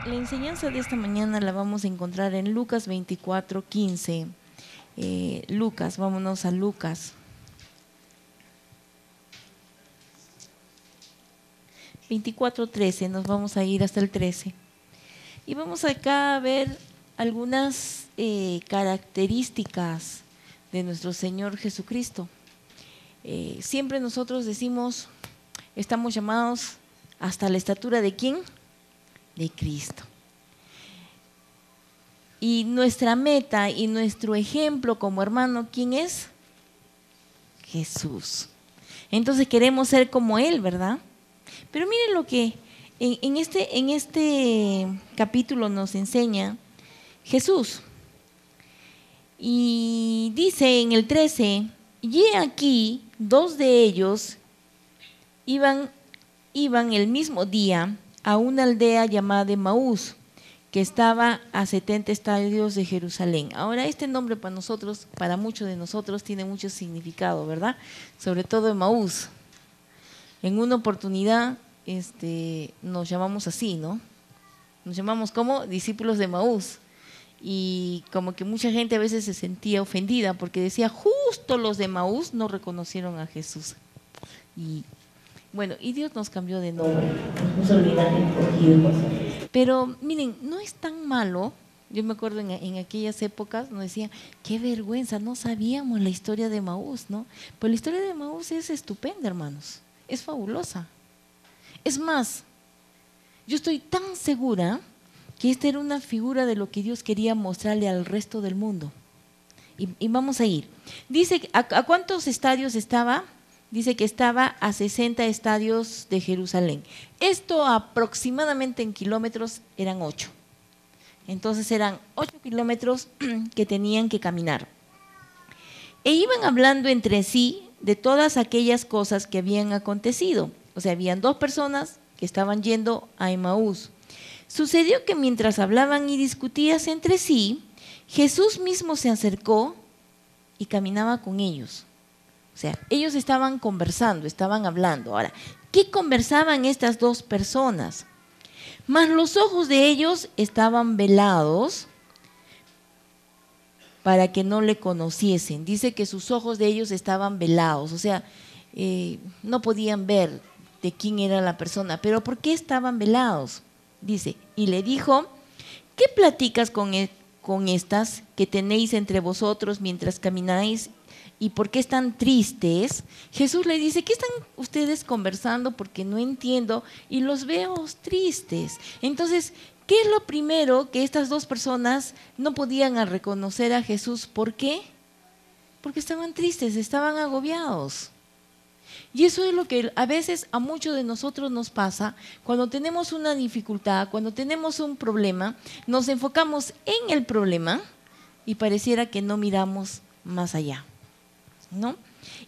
La enseñanza de esta mañana la vamos a encontrar en Lucas 24:15. Lucas, vámonos a Lucas. 24:13, nos vamos a ir hasta el 13. Y vamos acá a ver algunas características de nuestro Señor Jesucristo. Siempre nosotros decimos, estamos llamados hasta la estatura ¿de quién? De Cristo. Y nuestra meta y nuestro ejemplo como hermano, ¿quién es? Jesús. Entonces queremos ser como Él, ¿verdad? Pero miren lo que en este capítulo nos enseña Jesús. Y dice en el 13, y he aquí, dos de ellos iban el mismo día a una aldea llamada Emaús, que estaba a 70 estadios de Jerusalén. Ahora, este nombre para nosotros, para muchos de nosotros, tiene mucho significado, ¿verdad? Sobre todo Emaús. En una oportunidad nos llamamos así, ¿no? Nos llamamos como discípulos de Emaús. Y como que mucha gente a veces se sentía ofendida porque decía, justo los de Emaús no reconocieron a Jesús. Y bueno, y Dios nos cambió de nombre. Pero miren, no es tan malo. Yo me acuerdo en aquellas épocas nos decían, qué vergüenza, no sabíamos la historia de Emaús, ¿no? Pero la historia de Emaús es estupenda, hermanos, es fabulosa. Es más, yo estoy tan segura que esta era una figura de lo que Dios quería mostrarle al resto del mundo. Y vamos a ir. Dice, ¿a cuántos estadios estaba? Dice que estaba a 60 estadios de Jerusalén. Esto aproximadamente en kilómetros eran 8. Entonces eran 8 kilómetros que tenían que caminar. E iban hablando entre sí de todas aquellas cosas que habían acontecido. O sea, habían dos personas que estaban yendo a Emaús. Sucedió que mientras hablaban y discutían entre sí, Jesús mismo se acercó y caminaba con ellos. O sea, ellos estaban conversando, estaban hablando. Ahora, ¿qué conversaban estas dos personas? Mas los ojos de ellos estaban velados para que no le conociesen. Dice que sus ojos de ellos estaban velados, o sea, no podían ver de quién era la persona. ¿Pero por qué estaban velados? Dice, y le dijo, ¿qué platicas con estas que tenéis entre vosotros mientras camináis? ¿Y por qué están tristes? Jesús le dice, ¿qué están ustedes conversando? Porque no entiendo y los veo tristes. Entonces, ¿qué es lo primero que estas dos personas no podían reconocer a Jesús? ¿Por qué? Porque estaban tristes, estaban agobiados. Y eso es lo que a veces a muchos de nosotros nos pasa cuando tenemos una dificultad, cuando tenemos un problema, nos enfocamos en el problema y pareciera que no miramos más allá, ¿no?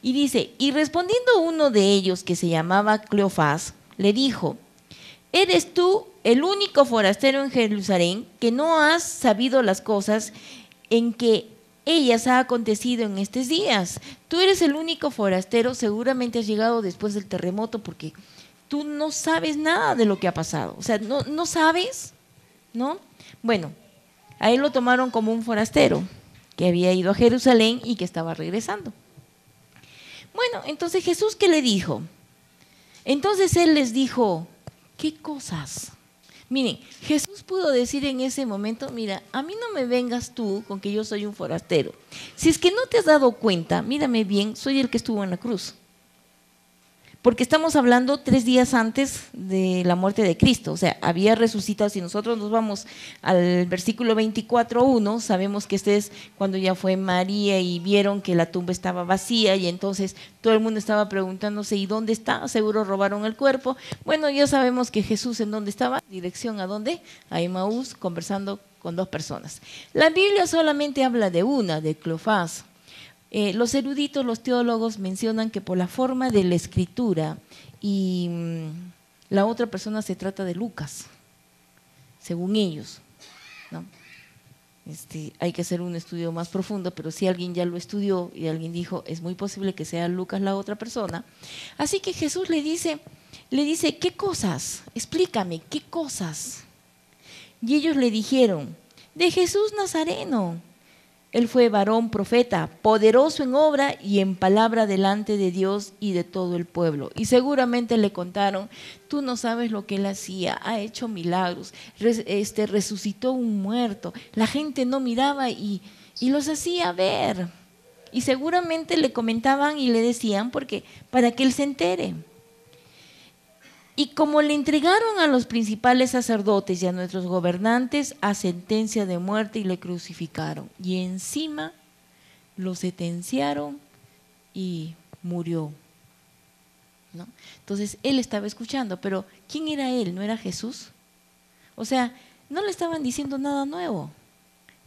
Y dice, y respondiendo uno de ellos que se llamaba Cleofás, le dijo, ¿eres tú el único forastero en Jerusalén que no has sabido las cosas en que ellas ha acontecido en estos días? Tú eres el único forastero, seguramente has llegado después del terremoto porque tú no sabes nada de lo que ha pasado. O sea, no sabes, ¿no? Bueno, a él lo tomaron como un forastero que había ido a Jerusalén y que estaba regresando. Bueno, entonces Jesús, ¿qué le dijo? Entonces él les dijo, ¿qué cosas? Miren, Jesús pudo decir en ese momento, mira, a mí no me vengas tú con que yo soy un forastero. Si es que no te has dado cuenta, mírame bien, soy el que estuvo en la cruz. Porque estamos hablando 3 días antes de la muerte de Cristo, o sea, había resucitado. Si nosotros nos vamos al versículo 24:1, sabemos que este es cuando ya fue María y vieron que la tumba estaba vacía y entonces todo el mundo estaba preguntándose, ¿y dónde está? Seguro robaron el cuerpo. Bueno, ya sabemos que Jesús en dónde estaba, dirección a dónde, a Emaús, conversando con 2 personas. La Biblia solamente habla de una, de Cleofás. Los eruditos, los teólogos mencionan que por la forma de la escritura y la otra persona se trata de Lucas, según ellos, ¿no? Hay que hacer un estudio más profundo, pero si alguien ya lo estudió y alguien dijo, es muy posible que sea Lucas la otra persona. Así que Jesús le dice, ¿qué cosas? Explícame, ¿qué cosas? Y ellos le dijeron: de Jesús Nazareno. Él fue varón profeta, poderoso en obra y en palabra delante de Dios y de todo el pueblo. Y seguramente le contaron: tú no sabes lo que él hacía, ha hecho milagros, resucitó un muerto, la gente no miraba y los hacía ver. Y seguramente le comentaban y le decían para que él se entere. Y como le entregaron a los principales sacerdotes y a nuestros gobernantes a sentencia de muerte y le crucificaron. Y encima lo sentenciaron y murió, ¿no? Entonces él estaba escuchando, pero ¿quién era él? ¿No era Jesús? O sea, no le estaban diciendo nada nuevo,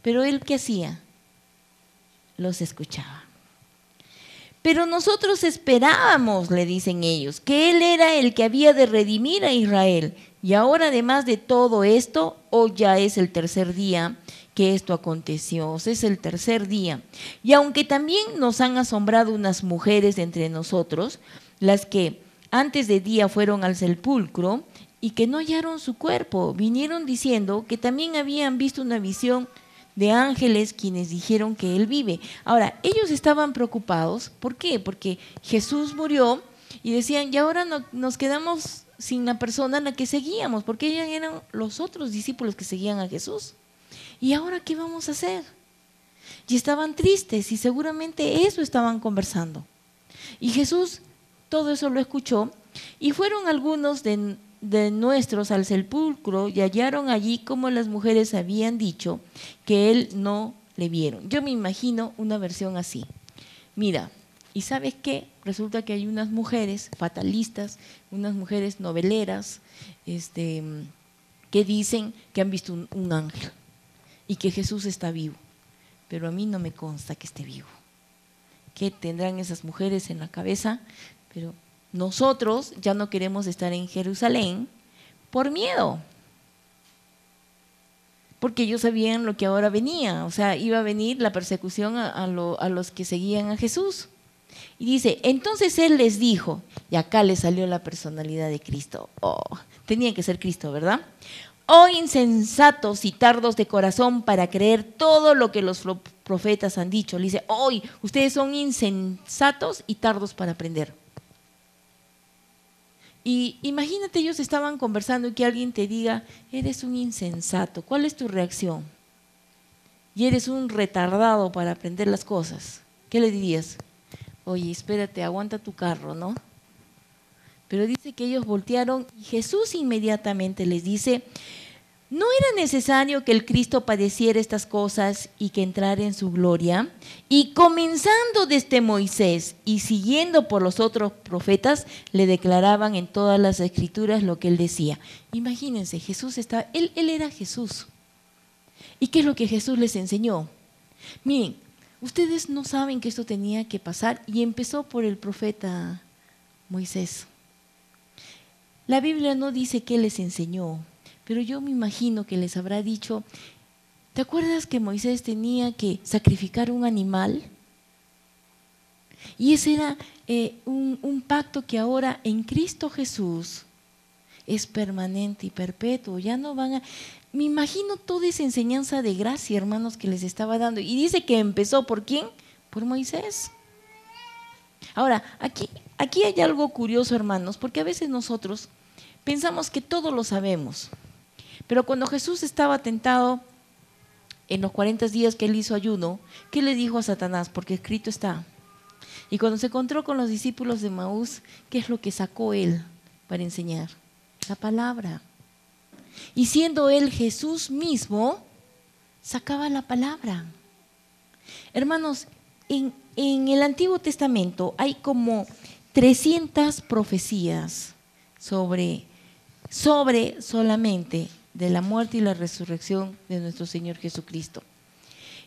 pero él ¿qué hacía? Los escuchaba. Pero nosotros esperábamos, le dicen ellos, que él era el que había de redimir a Israel. Y ahora, además de todo esto, hoy ya es el tercer día que esto aconteció. O sea, es el tercer día. Y aunque también nos han asombrado unas mujeres entre nosotros, las que antes de día fueron al sepulcro y que no hallaron su cuerpo, vinieron diciendo que también habían visto una visión de ángeles quienes dijeron que él vive. Ahora, ellos estaban preocupados. ¿Por qué? Porque Jesús murió y decían: y ahora nos quedamos sin la persona a la que seguíamos, porque ellos eran los otros discípulos que seguían a Jesús. ¿Y ahora qué vamos a hacer? Y estaban tristes y seguramente eso estaban conversando. Y Jesús todo eso lo escuchó y fueron algunos de nuestros al sepulcro y hallaron allí como las mujeres habían dicho, que él no le vieron. Yo me imagino una versión así: mira, ¿y sabes qué? Resulta que hay unas mujeres fatalistas, unas mujeres noveleras, que dicen que han visto un ángel y que Jesús está vivo, pero a mí no me consta que esté vivo. ¿Qué tendrán esas mujeres en la cabeza? Pero nosotros ya no queremos estar en Jerusalén por miedo, porque ellos sabían lo que ahora venía, o sea, iba a venir la persecución a los que seguían a Jesús. Y dice: entonces él les dijo, y acá le salió la personalidad de Cristo. Tenía que ser Cristo, ¿verdad? Oh insensatos y tardos de corazón para creer todo lo que los profetas han dicho. Le dice: hoy ustedes son insensatos y tardos para aprender. Y imagínate, ellos estaban conversando y que alguien te diga: eres un insensato. ¿Cuál es tu reacción? Y eres un retardado para aprender las cosas. ¿Qué le dirías? Oye, espérate, aguanta tu carro, ¿no? Pero dice que ellos voltearon y Jesús inmediatamente les dice: ¿no era necesario que el Cristo padeciera estas cosas y que entrara en su gloria? Y comenzando desde Moisés y siguiendo por los otros profetas, le declaraban en todas las escrituras lo que él decía. Imagínense, él era Jesús. ¿Y qué es lo que Jesús les enseñó? Miren, ustedes no saben que esto tenía que pasar y empezó por el profeta Moisés. La Biblia no dice qué les enseñó, pero yo me imagino que les habrá dicho: ¿te acuerdas que Moisés tenía que sacrificar un animal? Y ese era un pacto que ahora en Cristo Jesús es permanente y perpetuo. Ya no van a... Me imagino toda esa enseñanza de gracia, hermanos, que les estaba dando. Y dice que empezó ¿por quién? Por Moisés. Ahora, aquí hay algo curioso, hermanos, porque a veces nosotros pensamos que todo lo sabemos. Pero cuando Jesús estaba tentado en los 40 días que él hizo ayuno, ¿qué le dijo a Satanás? Porque escrito está. Y cuando se encontró con los discípulos de Maús, ¿qué es lo que sacó él para enseñar? La palabra. Y siendo él Jesús mismo, sacaba la palabra. Hermanos, en el Antiguo Testamento hay como 300 profecías sobre solamente de la muerte y la resurrección de nuestro Señor Jesucristo.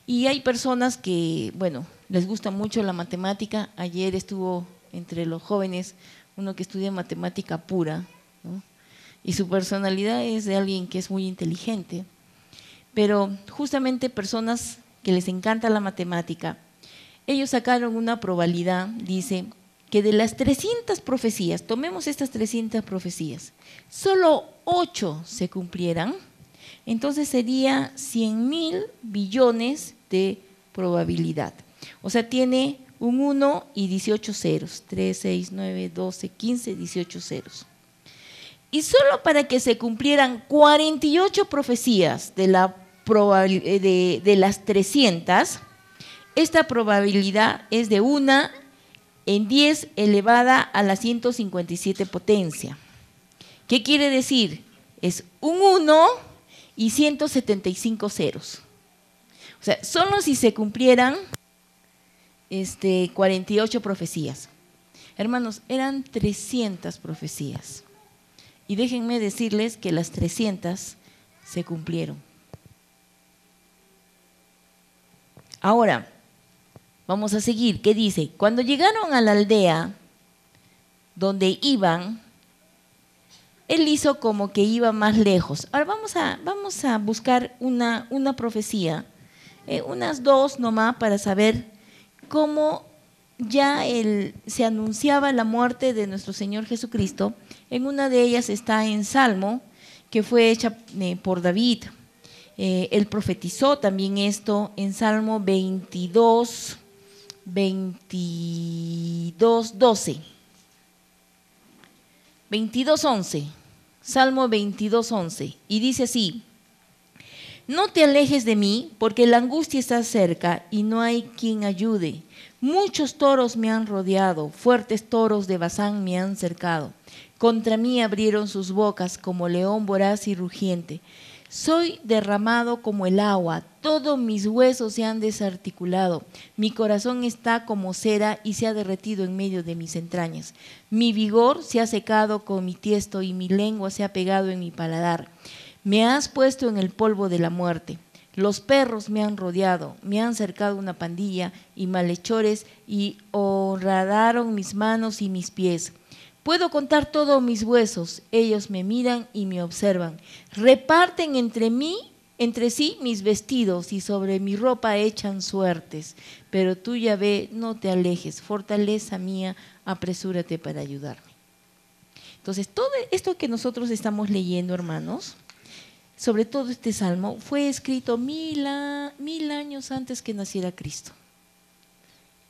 Y hay personas que, bueno, les gusta mucho la matemática. Ayer estuvo entre los jóvenes uno que estudia matemática pura, ¿no? Y su personalidad es de alguien que es muy inteligente. Pero justamente personas que les encanta la matemática, ellos sacaron una probabilidad, dice, que de las 300 profecías, tomemos estas 300 profecías, solo 8 se cumplieran, entonces sería 100.000 billones de probabilidad. O sea, tiene un 1 y 18 ceros, 3, 6, 9, 12, 15, 18 ceros. Y solo para que se cumplieran 48 profecías de las 300, esta probabilidad es de 1 en 10 elevada a la 157 potencia. ¿Qué quiere decir? Es un 1 y 175 ceros. O sea, solo si se cumplieran 48 profecías. Hermanos, eran 300 profecías. Y déjenme decirles que las 300 se cumplieron. Ahora, vamos a seguir. ¿Qué dice? Cuando llegaron a la aldea donde iban, él hizo como que iba más lejos. Ahora vamos a buscar una profecía, unas 2 nomás para saber cómo ya se anunciaba la muerte de nuestro Señor Jesucristo. En una de ellas está en Salmo, que fue hecha por David. Él profetizó también esto en Salmo 22, 12. 22:11. Salmo 22:11. Y dice así: no te alejes de mí, porque la angustia está cerca y no hay quien ayude. Muchos toros me han rodeado, fuertes toros de Basán me han cercado. Contra mí abrieron sus bocas como león voraz y rugiente. Soy derramado como el agua, todos mis huesos se han desarticulado. Mi corazón está como cera y se ha derretido en medio de mis entrañas. Mi vigor se ha secado con mi tiesto y mi lengua se ha pegado en mi paladar. Me has puesto en el polvo de la muerte. Los perros me han rodeado, me han cercado una pandilla y malhechores y horadaron mis manos y mis pies. Puedo contar todos mis huesos, ellos me miran y me observan. Reparten entre sí mis vestidos y sobre mi ropa echan suertes. Pero tú, Yahvé, no te alejes, fortaleza mía, apresúrate para ayudarme. Entonces, todo esto que nosotros estamos leyendo, hermanos, sobre todo este salmo, fue escrito 1000 años antes que naciera Cristo.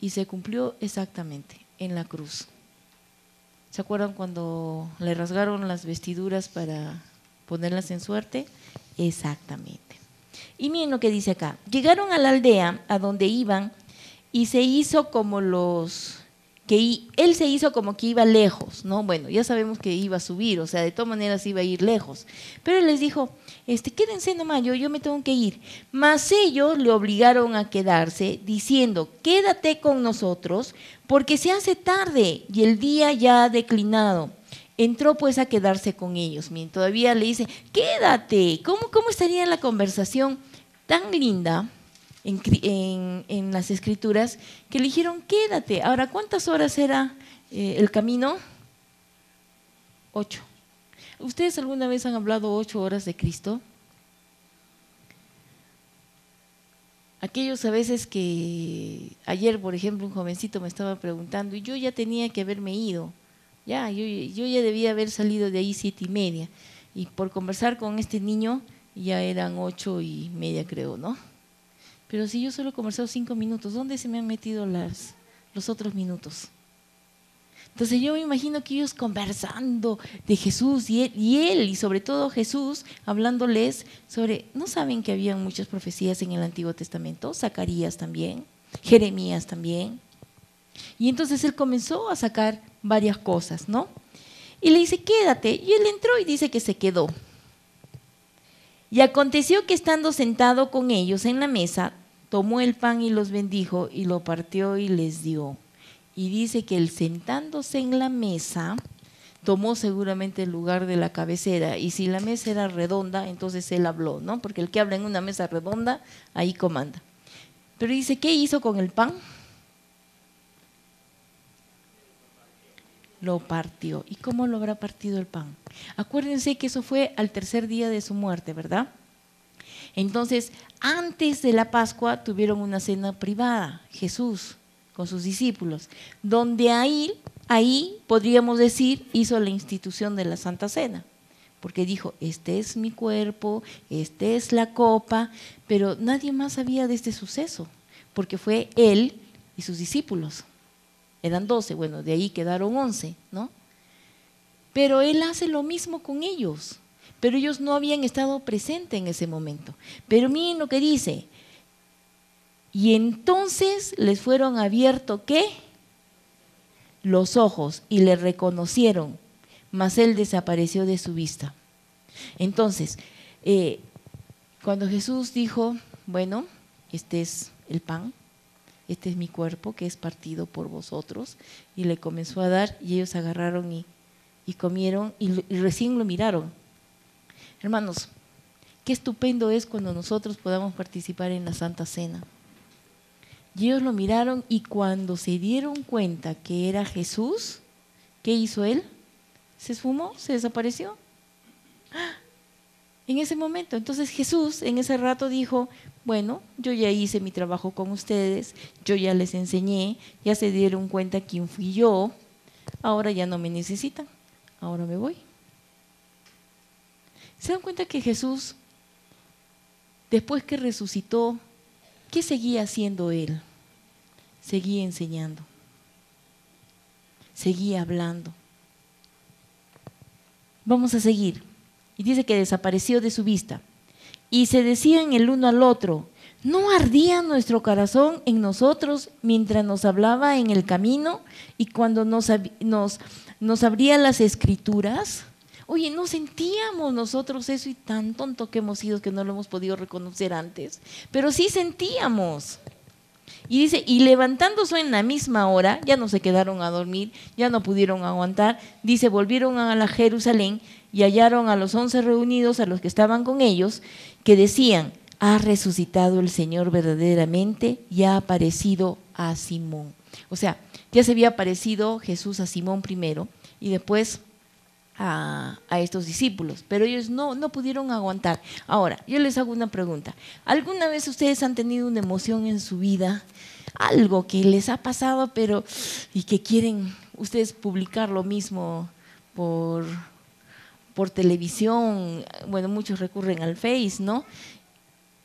Y se cumplió exactamente en la cruz. ¿Se acuerdan cuando le rasgaron las vestiduras para ponerlas en suerte? Exactamente. Y miren lo que dice acá. Llegaron a la aldea a donde iban y se hizo como él se hizo como que iba lejos, ¿no? Bueno, ya sabemos que iba a subir, o sea, de todas maneras iba a ir lejos. Pero él les dijo, quédense nomás, yo me tengo que ir. Mas ellos le obligaron a quedarse, diciendo, quédate con nosotros, porque se hace tarde y el día ya ha declinado. Entró pues a quedarse con ellos. Miren, todavía le dice, quédate. ¿Cómo estaría la conversación tan linda en las escrituras que le dijeron quédate? Ahora, ¿cuántas horas era el camino? 8. ¿Ustedes alguna vez han hablado 8 horas de Cristo? Aquellos a veces que ayer, por ejemplo, un jovencito me estaba preguntando y yo ya tenía que haberme ido, yo ya debía haber salido de ahí 7:30 y por conversar con este niño ya eran 8:30, creo, ¿no? Pero si yo solo he conversado 5 minutos, ¿dónde se me han metido los otros minutos? Entonces yo me imagino que ellos conversando de Jesús y sobre todo Jesús hablándoles sobre, ¿no saben que había muchas profecías en el Antiguo Testamento? Zacarías también, Jeremías también. Y entonces él comenzó a sacar varias cosas, ¿no? Y le dice, quédate. Y él entró y dice que se quedó. Y aconteció que estando sentado con ellos en la mesa, tomó el pan y los bendijo y lo partió y les dio. Y dice que él sentándose en la mesa, tomó seguramente el lugar de la cabecera. Y si la mesa era redonda, entonces él habló, ¿no? Porque el que habla en una mesa redonda, ahí comanda. Pero dice, ¿qué hizo con el pan? Lo partió. ¿Y cómo lo habrá partido el pan? Acuérdense que eso fue al tercer día de su muerte, ¿verdad? Entonces, antes de la Pascua tuvieron una cena privada, Jesús con sus discípulos, donde ahí podríamos decir hizo la institución de la Santa Cena, porque dijo, este es mi cuerpo, esta es la copa, pero nadie más sabía de este suceso, porque fue él y sus discípulos. Eran 12, bueno, de ahí quedaron 11, ¿no? Pero él hace lo mismo con ellos, pero ellos no habían estado presentes en ese momento. Pero miren lo que dice, y entonces les fueron abiertos, ¿qué? Los ojos, y le reconocieron, mas él desapareció de su vista. Entonces, cuando Jesús dijo, bueno, este es el pan, este es mi cuerpo que es partido por vosotros, y le comenzó a dar, y ellos agarraron y comieron, y recién lo miraron. Hermanos, qué estupendo es cuando nosotros podamos participar en la Santa Cena. Y ellos lo miraron, y cuando se dieron cuenta que era Jesús, ¿qué hizo él? Se esfumó, se desapareció. En ese momento, entonces Jesús en ese rato dijo, bueno, yo ya hice mi trabajo con ustedes, yo ya les enseñé, ya se dieron cuenta quién fui yo, ahora ya no me necesitan, ahora me voy. ¿Se dan cuenta que Jesús, después que resucitó, qué seguía haciendo él? Seguía enseñando, seguía hablando. Vamos a seguir. Y dice que desapareció de su vista. Y se decían el uno al otro, ¿no ardía nuestro corazón en nosotros mientras nos hablaba en el camino y cuando nos abría las escrituras? Oye, ¿no sentíamos nosotros eso y tan tonto que hemos sido que no lo hemos podido reconocer antes? Pero sí sentíamos. Y dice, y levantándose en la misma hora, ya no se quedaron a dormir, ya no pudieron aguantar, dice, volvieron a la Jerusalén y hallaron a los 11 reunidos, a los que estaban con ellos, que decían, ha resucitado el Señor verdaderamente y ha aparecido a Simón. O sea, ya se había aparecido Jesús a Simón primero y después a estos discípulos, pero ellos no pudieron aguantar. Ahora, yo les hago una pregunta. ¿Alguna vez ustedes han tenido una emoción en su vida? Algo que les ha pasado, pero y que quieren ustedes publicar lo mismo por televisión. Bueno, muchos recurren al Face, ¿no?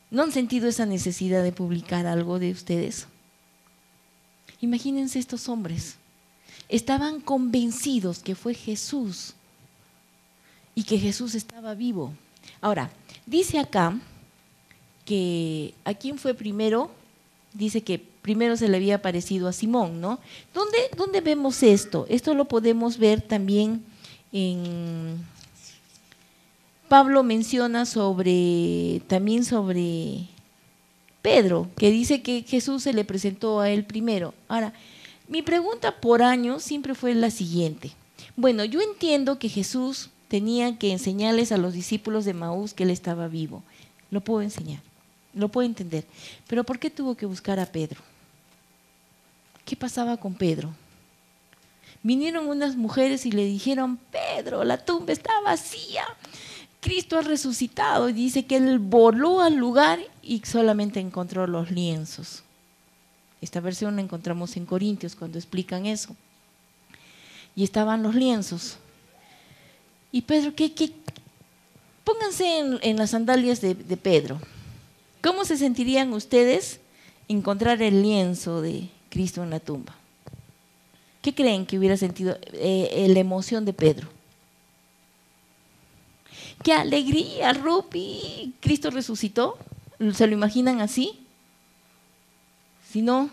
¿No han sentido esa necesidad de publicar algo de ustedes? Imagínense estos hombres. Estaban convencidos que fue Jesús y que Jesús estaba vivo. Ahora, dice acá que ¿a quién fue primero? Dice que primero se le había aparecido a Simón, ¿no? ¿Dónde vemos esto? Esto lo podemos ver también en… Pablo menciona también sobre Pedro, que dice que Jesús se le presentó a él primero. Ahora, mi pregunta por años siempre fue la siguiente. Bueno, yo entiendo que Jesús tenía que enseñarles a los discípulos de Maús que él estaba vivo. Lo puedo enseñar, lo puedo entender. Pero ¿por qué tuvo que buscar a Pedro? ¿Qué pasaba con Pedro? Vinieron unas mujeres y le dijeron, Pedro, la tumba está vacía, Cristo ha resucitado. Y dice que él voló al lugar y solamente encontró los lienzos. Esta versión la encontramos en Corintios cuando explican eso. Y estaban los lienzos. Y Pedro, pónganse en las sandalias de Pedro. ¿Cómo se sentirían ustedes encontrar el lienzo de Cristo en la tumba? ¿Qué creen que hubiera sentido la emoción de Pedro? ¡Qué alegría, Rupi! ¿Cristo resucitó? ¿Se lo imaginan así? Si no,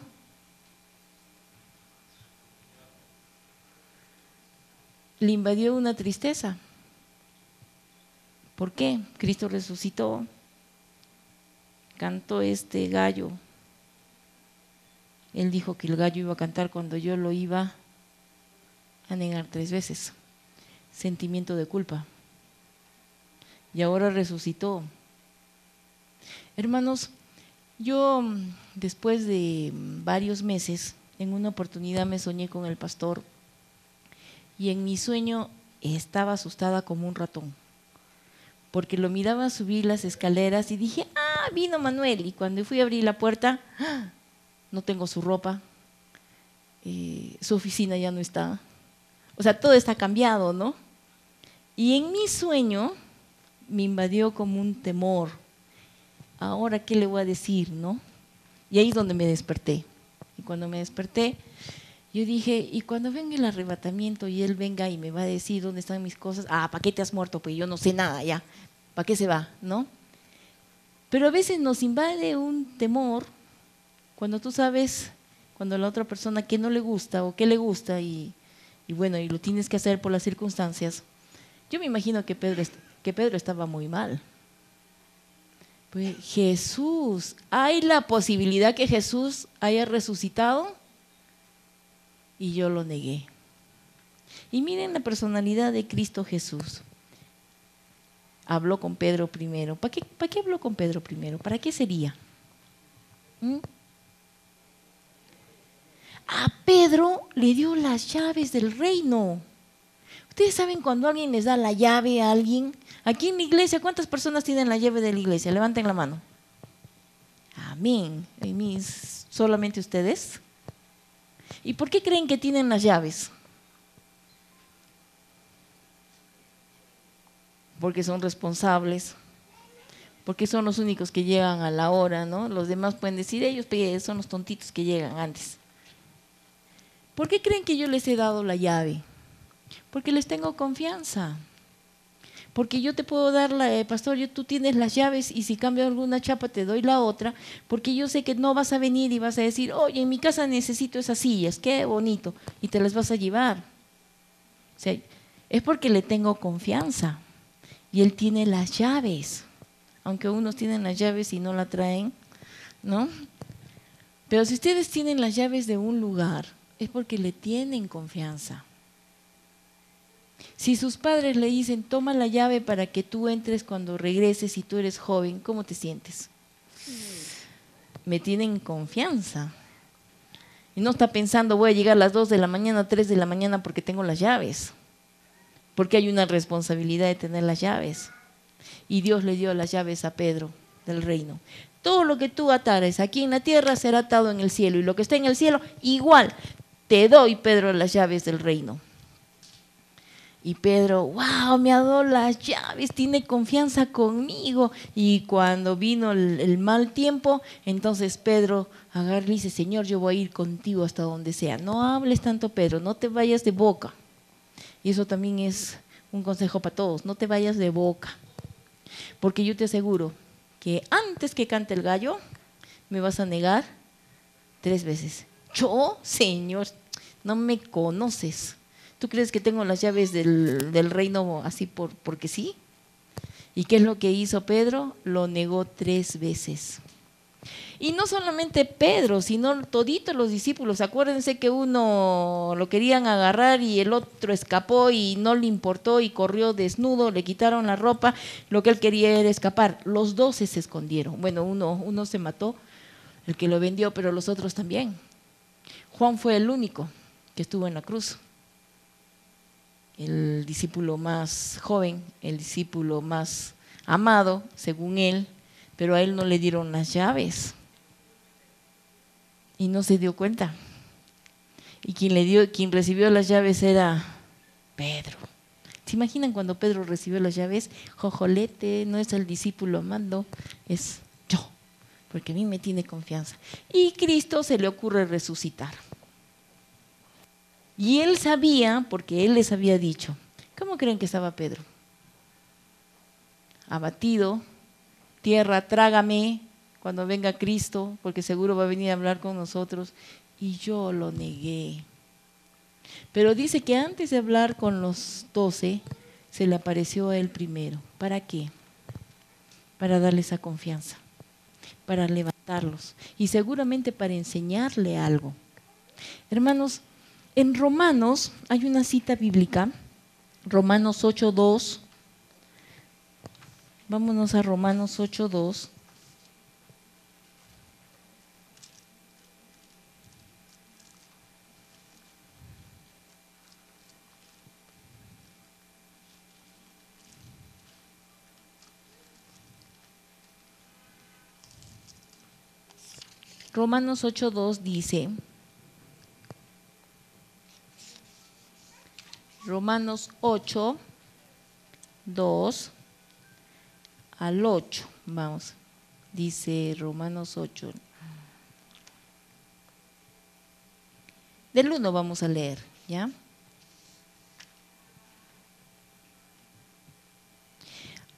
le invadió una tristeza. ¿Por qué? Cristo resucitó, cantó este gallo. Él dijo que el gallo iba a cantar cuando yo lo iba a negar 3 veces. Sentimiento de culpa. Y ahora resucitó. Hermanos, yo después de varios meses, en una oportunidad me soñé con el pastor y en mi sueño estaba asustada como un ratón, porque lo miraba subir las escaleras y dije, vino Manuel. Y cuando fui a abrir la puerta, no tengo su ropa, su oficina ya no está, o sea, todo está cambiado, ¿no? Y en mi sueño me invadió como un temor. Ahora, ¿qué le voy a decir, no? Y ahí es donde me desperté. Y cuando me desperté, yo dije, y cuando venga el arrebatamiento y él venga y me va a decir dónde están mis cosas, ¿para qué te has muerto? Pues yo no sé nada ya, ¿para qué se va? ¿No? Pero a veces nos invade un temor cuando tú sabes, cuando la otra persona que no le gusta o que le gusta y bueno, y lo tienes que hacer por las circunstancias. Yo me imagino que Pedro estaba muy mal. Pues Jesús, ¿hay la posibilidad que Jesús haya resucitado? Y yo lo negué. Y miren la personalidad de Cristo Jesús. Habló con Pedro primero. ¿Para qué habló con Pedro primero? ¿Para qué sería? A Pedro le dio las llaves del reino. Ustedes saben cuando alguien les da la llave a alguien. Aquí en la iglesia, ¿cuántas personas tienen la llave de la iglesia? Levanten la mano. Amén. ¿Solamente ustedes? ¿Y por qué creen que tienen las llaves? Porque son responsables, porque son los únicos que llegan a la hora, ¿no? Los demás pueden decir, ellos son los tontitos que llegan antes. ¿Por qué creen que yo les he dado la llave? Porque les tengo confianza. Porque yo te puedo dar pastor, tú tienes las llaves y si cambio alguna chapa te doy la otra, porque yo sé que no vas a venir y vas a decir, oye, en mi casa necesito esas sillas, qué bonito, y te las vas a llevar. O sea, es porque le tengo confianza y él tiene las llaves, aunque unos tienen las llaves y no la traen, ¿no? Pero si ustedes tienen las llaves de un lugar, es porque le tienen confianza. Si sus padres le dicen, toma la llave para que tú entres cuando regreses y tú eres joven, ¿cómo te sientes? Me tienen confianza. Y no está pensando, voy a llegar a las 2 de la mañana, 3 de la mañana porque tengo las llaves. Porque hay una responsabilidad de tener las llaves. Y Dios le dio las llaves a Pedro del reino. Todo lo que tú atares aquí en la tierra será atado en el cielo. Y lo que está en el cielo, igual, te doy, Pedro, las llaves del reino. Y Pedro, wow, me ha dado las llaves, tiene confianza conmigo. Y cuando vino el mal tiempo, entonces Pedro agarra y dice, Señor, yo voy a ir contigo hasta donde sea. No hables tanto, Pedro, no te vayas de boca. Y eso también es un consejo para todos, no te vayas de boca. Porque yo te aseguro que antes que cante el gallo, me vas a negar 3 veces. Yo, Señor, no me conoces. ¿Tú crees que tengo las llaves del reino así porque sí? ¿Y qué es lo que hizo Pedro? Lo negó 3 veces. Y no solamente Pedro, sino toditos los discípulos. Acuérdense que uno lo querían agarrar y el otro escapó y no le importó y corrió desnudo, le quitaron la ropa, lo que él quería era escapar. Los 12 se escondieron. Bueno, uno se mató, el que lo vendió, pero los otros también. Juan fue el único que estuvo en la cruz. El discípulo más joven, el discípulo más amado, según él, pero a él no le dieron las llaves y no se dio cuenta. Y quien recibió las llaves era Pedro. ¿Se imaginan cuando Pedro recibió las llaves? Jojolete, no es el discípulo amando, es yo, porque a mí me tiene confianza. Y Cristo se le ocurre resucitar. Y él sabía, porque él les había dicho. ¿Cómo creen que estaba Pedro? Abatido, tierra, trágame cuando venga Cristo, porque seguro va a venir a hablar con nosotros. Y yo lo negué. Pero dice que antes de hablar con los 12, se le apareció a él primero. ¿Para qué? Para darle esa confianza, para levantarlos y seguramente para enseñarle algo. Hermanos, en Romanos hay una cita bíblica, Romanos 8:2. Vámonos a Romanos 8:2. Romanos 8:2 dice, Romanos 8, 2 al 8. Vamos, dice Romanos 8. Del 1 vamos a leer, ¿ya?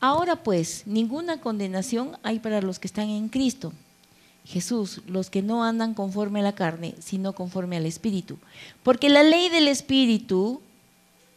Ahora pues, ninguna condenación hay para los que están en Cristo Jesús, los que no andan conforme a la carne, sino conforme al Espíritu. Porque la ley del Espíritu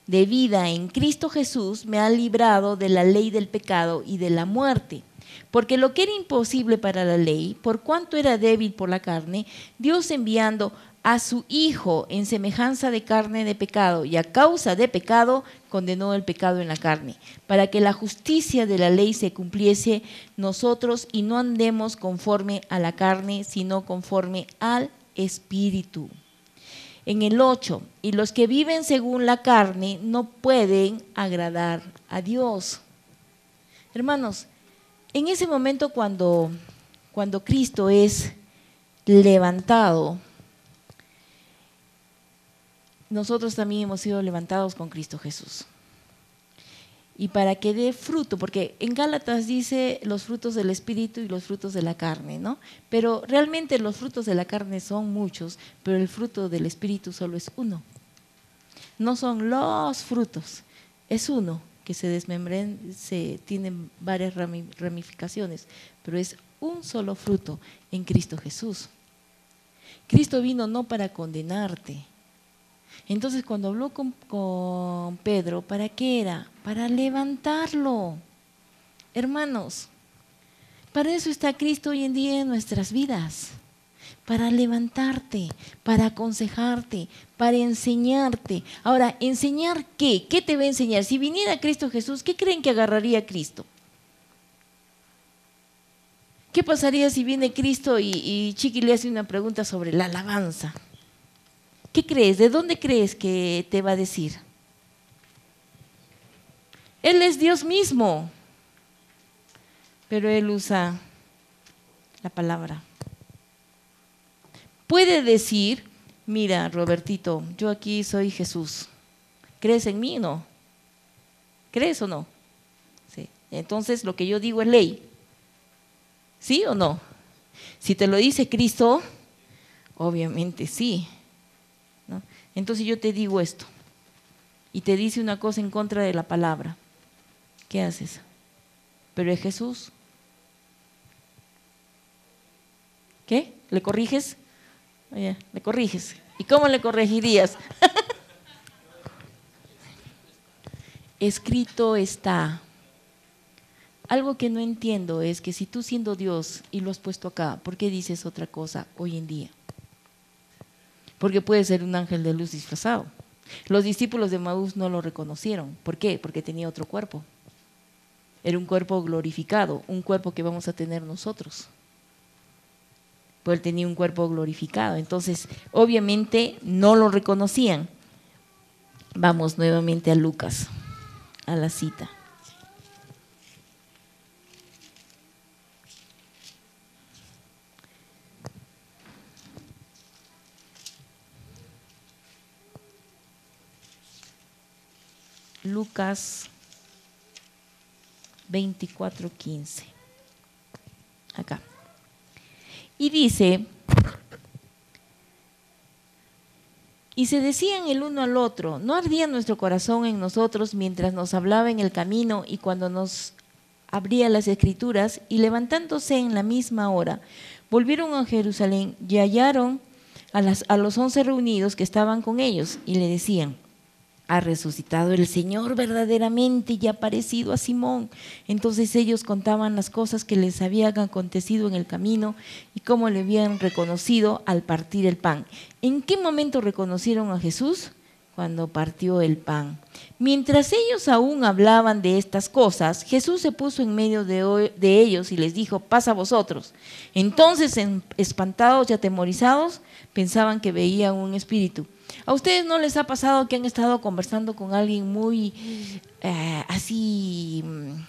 de vida en Cristo Jesús me ha librado de la ley del pecado y de la muerte. Porque lo que era imposible para la ley, por cuanto era débil por la carne, Dios enviando a su Hijo en semejanza de carne de pecado y a causa de pecado, condenó el pecado en la carne, para que la justicia de la ley se cumpliese nosotros y no andemos conforme a la carne, sino conforme al Espíritu. En el 8, y los que viven según la carne no pueden agradar a Dios. Hermanos, en ese momento cuando Cristo es levantado, nosotros también hemos sido levantados con Cristo Jesús. Y para que dé fruto, porque en Gálatas dice los frutos del Espíritu y los frutos de la carne, ¿no? Pero realmente los frutos de la carne son muchos, pero el fruto del Espíritu solo es uno. No son los frutos, es uno que se desmembren, tienen varias ramificaciones, pero es un solo fruto en Cristo Jesús. Cristo vino no para condenarte. Entonces cuando habló con Pedro, ¿para qué era? Para levantarlo. Hermanos, para eso está Cristo hoy en día en nuestras vidas. Para levantarte, para aconsejarte, para enseñarte. Ahora, ¿enseñar qué? ¿Qué te va a enseñar? Si viniera Cristo Jesús, ¿qué creen que agarraría Cristo? ¿Qué pasaría si viene Cristo y Chiqui le hace una pregunta sobre la alabanza? ¿Qué crees? ¿De dónde crees que te va a decir? Él es Dios mismo, pero Él usa la palabra. Puede decir, mira, Robertito, yo aquí soy Jesús. ¿Crees en mí o no? ¿Crees o no? Sí. Entonces lo que yo digo es ley. ¿Sí o no? Si te lo dice Cristo, obviamente sí, ¿no? Entonces yo te digo esto y te dice una cosa en contra de la palabra. ¿Qué haces? Pero es Jesús. ¿Qué? ¿Le corriges? Oye, le corriges. ¿Y cómo le corregirías? Escrito está. Algo que no entiendo es que si tú siendo Dios y lo has puesto acá, ¿por qué dices otra cosa hoy en día? Porque puede ser un ángel de luz disfrazado. Los discípulos de Emaús no lo reconocieron. ¿Por qué? Porque tenía otro cuerpo. Era un cuerpo glorificado, un cuerpo que vamos a tener nosotros. Pues él tenía un cuerpo glorificado. Entonces, obviamente no lo reconocían. Vamos nuevamente a Lucas, a la cita. Lucas 24:15. Acá. Y dice, y se decían el uno al otro, ¿no ardía nuestro corazón en nosotros mientras nos hablaba en el camino y cuando nos abría las Escrituras? Y levantándose en la misma hora, volvieron a Jerusalén y hallaron a los 11 reunidos que estaban con ellos y le decían, ha resucitado el Señor verdaderamente y ha aparecido a Simón. Entonces ellos contaban las cosas que les habían acontecido en el camino y cómo le habían reconocido al partir el pan. ¿En qué momento reconocieron a Jesús? Cuando partió el pan. Mientras ellos aún hablaban de estas cosas, Jesús se puso en medio de ellos y les dijo, paz a vosotros. Entonces, espantados y atemorizados, pensaban que veían un espíritu. ¿A ustedes no les ha pasado que han estado conversando con alguien muy así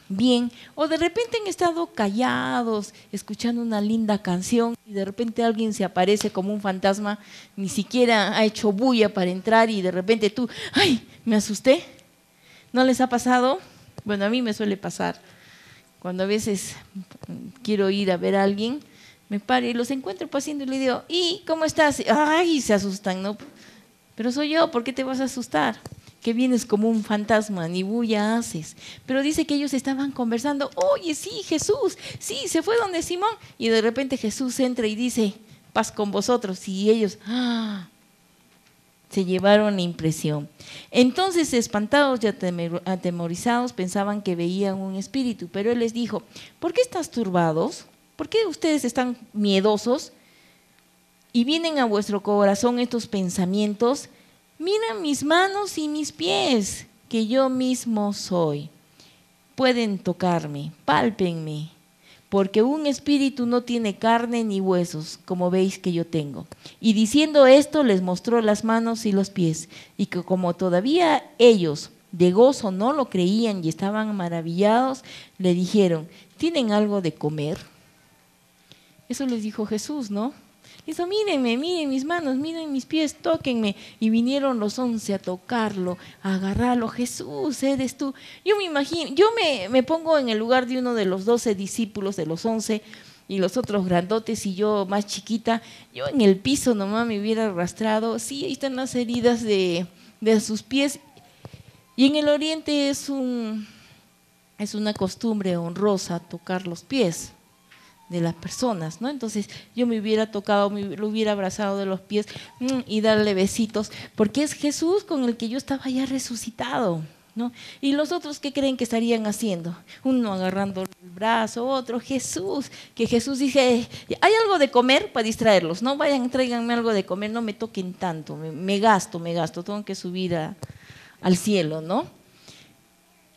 bien? O de repente han estado callados, escuchando una linda canción y de repente alguien se aparece como un fantasma, ni siquiera ha hecho bulla para entrar y de repente tú, ¡ay! Me asusté. ¿No les ha pasado? Bueno, a mí me suele pasar. Cuando a veces quiero ir a ver a alguien, me paro y los encuentro paseando y le digo, ¿y cómo estás? Ay, se asustan, ¿no? Pero soy yo, ¿por qué te vas a asustar? Que vienes como un fantasma, ni bulla haces. Pero dice que ellos estaban conversando, oye, sí, Jesús, sí, se fue donde Simón. Y de repente Jesús entra y dice, paz con vosotros. Y ellos, se llevaron la impresión. Entonces, espantados y atemorizados, pensaban que veían un espíritu. Pero él les dijo, ¿por qué estás turbados? ¿Por qué ustedes están miedosos? Y vienen a vuestro corazón estos pensamientos. Mira mis manos y mis pies, que yo mismo soy. Pueden tocarme, pálpenme, porque un espíritu no tiene carne ni huesos, como veis que yo tengo. Y diciendo esto, les mostró las manos y los pies, y que como todavía ellos de gozo no lo creían y estaban maravillados, le dijeron, ¿tienen algo de comer? Eso les dijo Jesús, ¿no? Dijo, mírenme, miren mis manos, miren mis pies, tóquenme. Y vinieron los 11 a tocarlo, a agarrarlo. Jesús, eres tú. Yo me imagino, yo me pongo en el lugar de uno de los 12 discípulos, de los 11, y los otros grandotes, y yo más chiquita. Yo en el piso nomás me hubiera arrastrado. Sí, ahí están las heridas de sus pies. Y en el oriente es una costumbre honrosa tocar los pies de las personas, ¿no? Entonces yo me hubiera tocado, lo hubiera abrazado de los pies y darle besitos, porque es Jesús con el que yo estaba ya resucitado, ¿no? Y los otros, ¿qué creen que estarían haciendo? Uno agarrando el brazo, otro Jesús, que Jesús dice, ¿hay algo de comer? Para distraerlos, no vayan, tráiganme algo de comer, no me toquen tanto, me gasto, tengo que subir al cielo, ¿no?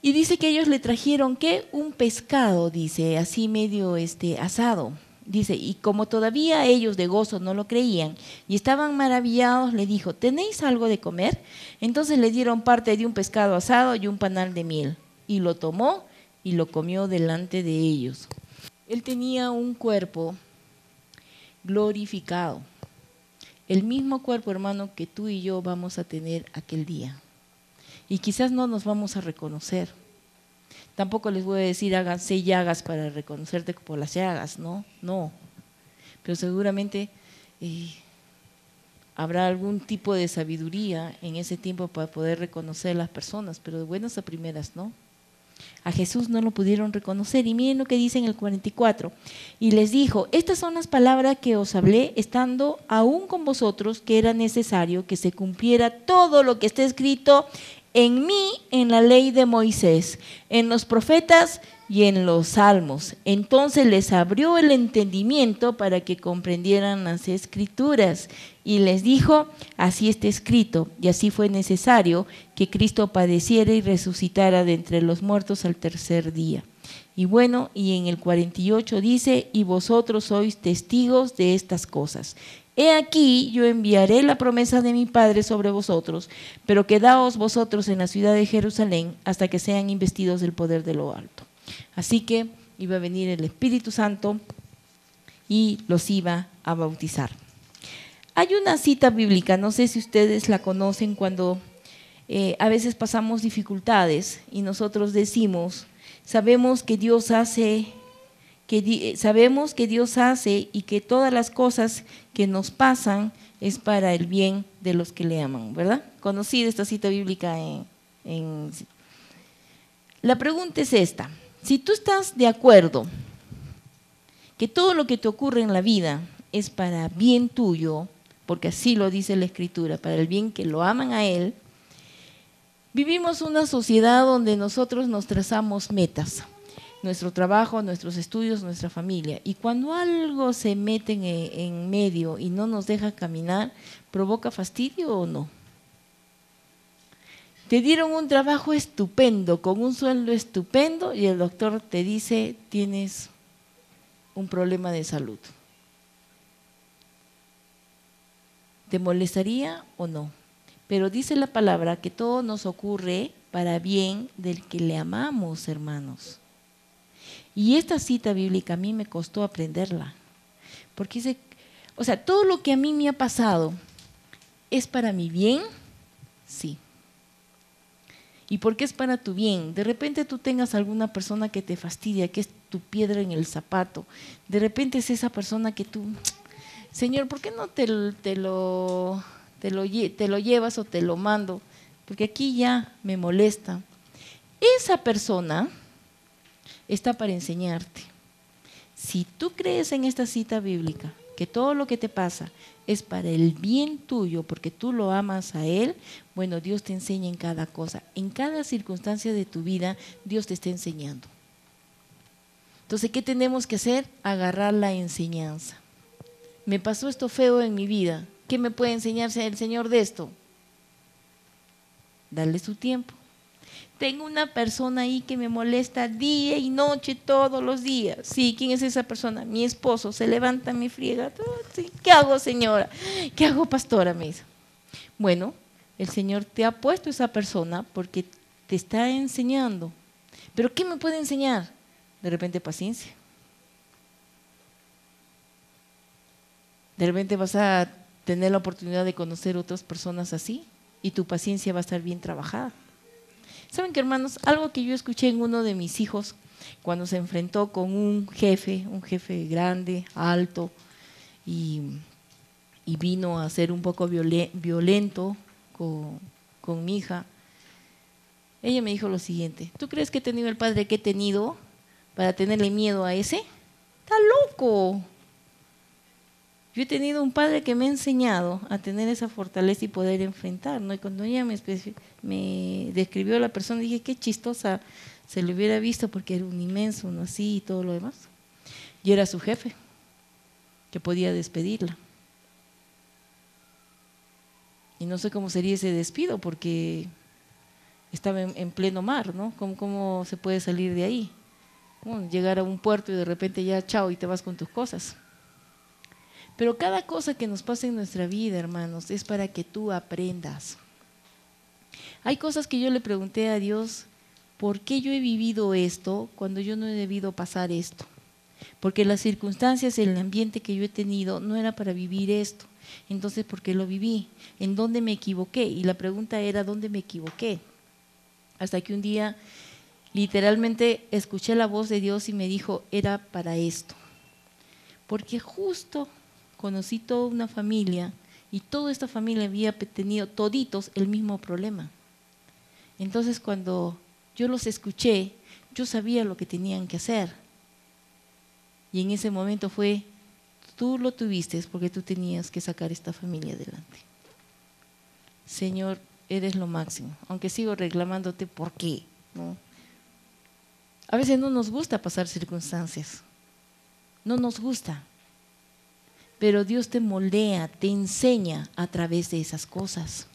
Y dice que ellos le trajeron, ¿qué? Un pescado, dice, así medio asado. Dice, y como todavía ellos de gozo no lo creían y estaban maravillados, le dijo, ¿tenéis algo de comer? Entonces le dieron parte de un pescado asado y un panal de miel. Y lo tomó y lo comió delante de ellos. Él tenía un cuerpo glorificado. El mismo cuerpo, hermano, que tú y yo vamos a tener aquel día. Y quizás no nos vamos a reconocer. Tampoco les voy a decir háganse llagas para reconocerte por las llagas, no. Pero seguramente habrá algún tipo de sabiduría en ese tiempo para poder reconocer a las personas, pero de buenas a primeras, ¿no? A Jesús no lo pudieron reconocer. Y miren lo que dice en el 44. Y les dijo, estas son las palabras que os hablé estando aún con vosotros, que era necesario que se cumpliera todo lo que está escrito en mí, en la ley de Moisés, en los profetas y en los salmos. Entonces les abrió el entendimiento para que comprendieran las escrituras. Y les dijo, así está escrito, y así fue necesario que Cristo padeciera y resucitara de entre los muertos al tercer día. Y bueno, y en el 48 dice, y vosotros sois testigos de estas cosas. He aquí, yo enviaré la promesa de mi Padre sobre vosotros, pero quedaos vosotros en la ciudad de Jerusalén hasta que sean investidos del poder de lo alto. Así que iba a venir el Espíritu Santo y los iba a bautizar. Hay una cita bíblica, no sé si ustedes la conocen, cuando a veces pasamos dificultades y nosotros decimos, sabemos que Dios hace y que todas las cosas que nos pasan es para el bien de los que le aman, ¿verdad? Conocí esta cita bíblica La pregunta es esta, si tú estás de acuerdo que todo lo que te ocurre en la vida es para bien tuyo, porque así lo dice la Escritura, para el bien que lo aman a Él, vivimos una sociedad donde nosotros nos trazamos metas, nuestro trabajo, nuestros estudios, nuestra familia. Y cuando algo se mete en medio y no nos deja caminar, ¿provoca fastidio o no? Te dieron un trabajo estupendo, con un sueldo estupendo, y el doctor te dice, tienes un problema de salud. ¿Te molestaría o no? Pero dice la palabra que todo nos ocurre para bien del que le amamos, hermanos. Y esta cita bíblica a mí me costó aprenderla, porque dice, o sea, todo lo que a mí me ha pasado es para mi bien, sí. y porque es para tu bien. De repente tú tengas alguna persona que te fastidia, que es tu piedra en el zapato. De repente es esa persona que tú, Señor, ¿por qué no te lo llevas o te lo mando? Porque aquí ya me molesta. Esa persona está para enseñarte. Si tú crees en esta cita bíblica, que todo lo que te pasa es para el bien tuyo, porque tú lo amas a Él, bueno, Dios te enseña en cada cosa. En cada circunstancia de tu vida, Dios te está enseñando. Entonces, ¿qué tenemos que hacer? Agarrar la enseñanza. Me pasó esto feo en mi vida. ¿Qué me puede enseñarse el Señor de esto? Darle su tiempo. Tengo una persona ahí que me molesta día y noche todos los días. Sí, ¿quién es esa persona? Mi esposo. Se levanta, me friega. ¿Qué hago, señora? ¿Qué hago, pastora? Me dice. Bueno, el Señor te ha puesto esa persona porque te está enseñando. ¿Pero qué me puede enseñar? De repente paciencia. De repente vas a tener la oportunidad de conocer otras personas así y tu paciencia va a estar bien trabajada. ¿Saben qué, hermanos? Algo que yo escuché en uno de mis hijos cuando se enfrentó con un jefe grande, alto, y vino a ser un poco violento con mi hija. Ella me dijo lo siguiente: ¿tú crees que he tenido el padre que he tenido para tenerle miedo a ese? ¡Está loco! Yo he tenido un padre que me ha enseñado a tener esa fortaleza y poder enfrentar, ¿no? Y cuando ella me describió a la persona, dije, qué chistosa se le hubiera visto porque era un inmenso, ¿no? Así y todo lo demás. Y era su jefe, que podía despedirla. Y no sé cómo sería ese despido porque estaba en pleno mar, ¿no? ¿Cómo se puede salir de ahí? Bueno, llegar a un puerto y de repente ya chao y te vas con tus cosas. Pero cada cosa que nos pasa en nuestra vida, hermanos, es para que tú aprendas. Hay cosas que yo le pregunté a Dios, ¿por qué yo he vivido esto cuando yo no he debido pasar esto? Porque las circunstancias, el ambiente que yo he tenido no era para vivir esto. Entonces, ¿por qué lo viví? ¿En dónde me equivoqué? Y la pregunta era, ¿dónde me equivoqué? Hasta que un día, literalmente, escuché la voz de Dios y me dijo, era para esto. Porque justo conocí toda una familia y toda esta familia había tenido toditos el mismo problema. Entonces cuando yo los escuché, yo sabía lo que tenían que hacer. Y en ese momento fue, tú lo tuviste porque tú tenías que sacar esta familia adelante. Señor, eres lo máximo, aunque sigo reclamándote por qué, ¿no? A veces no nos gusta pasar circunstancias, no nos gusta. Pero Dios te moldea, te enseña a través de esas cosas.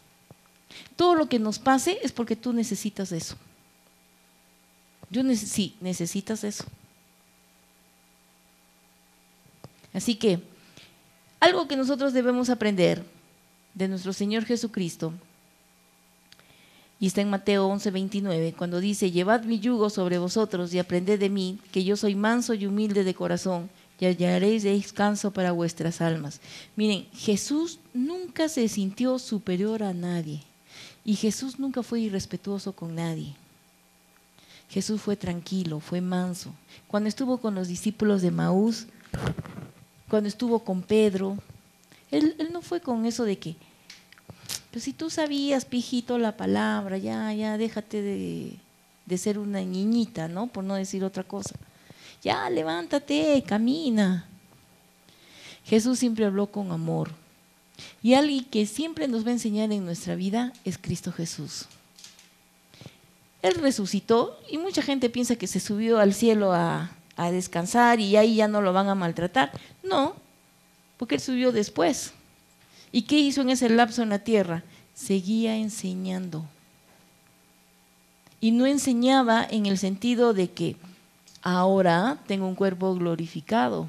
Todo lo que nos pase es porque tú necesitas eso. Sí, necesitas eso. Así que, algo que nosotros debemos aprender de nuestro Señor Jesucristo, y está en Mateo 11:29, cuando dice, llevad mi yugo sobre vosotros y aprended de mí, que yo soy manso y humilde de corazón, y hallaréis descanso para vuestras almas. Miren, Jesús nunca se sintió superior a nadie y Jesús nunca fue irrespetuoso con nadie. Jesús fue tranquilo, fue manso. Cuando estuvo con los discípulos de Maús, cuando estuvo con Pedro, él no fue con eso de que, pues si tú sabías, pijito, la palabra, ya déjate de ser una niñita, ¿no? Por no decir otra cosa. Ya, levántate, camina. Jesús siempre habló con amor. Y alguien que siempre nos va a enseñar en nuestra vida es Cristo Jesús. Él resucitó y mucha gente piensa que se subió al cielo a descansar y ahí ya no lo van a maltratar. No, porque Él subió después. ¿Y qué hizo en ese lapso en la tierra? Seguía enseñando. Y no enseñaba en el sentido de que ahora tengo un cuerpo glorificado.